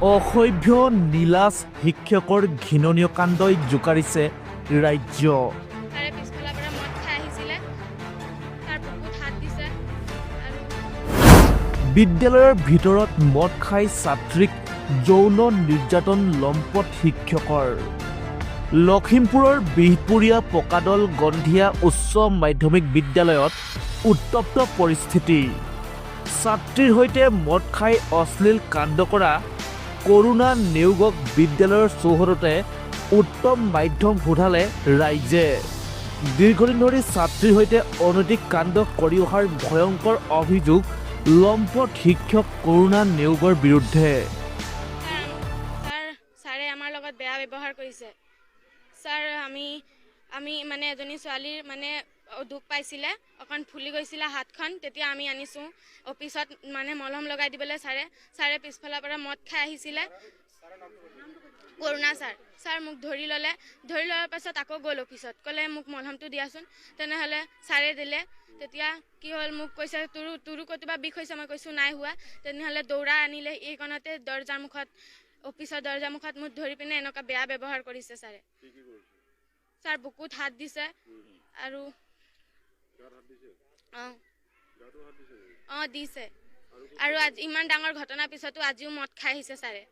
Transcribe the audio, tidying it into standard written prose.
অসভ্য নীলাজ শিক্ষকৰ ঘৃণনীয় কাণ্ডই জোকাৰিছে ৰাজ্য। তাৰে পিছফালৰ পৰা মদ খাই আহিছিলে, তাৰ বুকুত হাত দিছে আৰু বিদ্যালয়ৰ ভিতৰত মদ খাই ছাত্ৰীক যৌন নিৰ্যাতন লম্পট শিক্ষকৰ। লখিমপুৰৰ বিহপুৰীয়া পকাদল গন্ধিয়া উচ্চ মাধ্যমিক বিদ্যালয়ত উত্তপ্ত পৰিস্থিতি। ছাত্ৰীৰ সৈতে মদ খাই অশ্লীল কাণ্ড কৰা কৰোণা নেওগক বিদ্যালয়ৰ চৌহদতে উত্তম মাধ্যম সোধালে ৰাইজে। দীৰ্ঘদিন ধৰি ছাত্ৰীৰ সৈতে অনৈতিক কাণ্ড কৰি অহাৰ ভয়ংকৰ অভিযোগ লম্পট শিক্ষক কৰোণা নেওগৰ বিৰুদ্ধে। ছাৰে আমাৰ লগত বেয়া ব্যৱহাৰ কৰিছে। ছাৰ আমি মানে এজনী ছোৱালীৰ মানে দুখ পাইছিলে, অকণ ফুলি গৈছিলে হাতখন, তেতিয়া আমি আনিছোঁ অফিচত মানে মলম লগাই দিবলৈ। ছাৰে পিছফালৰ পৰা মদ খাই আহিছিলে। কৰোণা ছাৰ মোক ধৰি লোৱাৰ পাছত আকৌ গ'ল অফিচত, ক'লে মোক মলমটো দিয়াচোন। তেনেহ'লে ছাৰে দিলে। তেতিয়া কি হ'ল, মোক কৈছে তোৰো ক'ৰবাত বিষ হৈছে? মই কৈছোঁ নাই হোৱা। তেনেহ'লে দৌৰা আনিলে এইকণতে দৰ্জাৰ মুখত, অফিচৰ দৰ্জাৰ মুখত মোক ধৰি পিনে এনেকুৱা বেয়া ব্যৱহাৰ কৰিছে ছাৰে। ছাৰ বুকুত হাত দিছে আৰু দিছে। আৰু আজি ইমান ডাঙৰ ঘটনাৰ পিছতো আজিও মদ খাই আহিছে ছাৰে।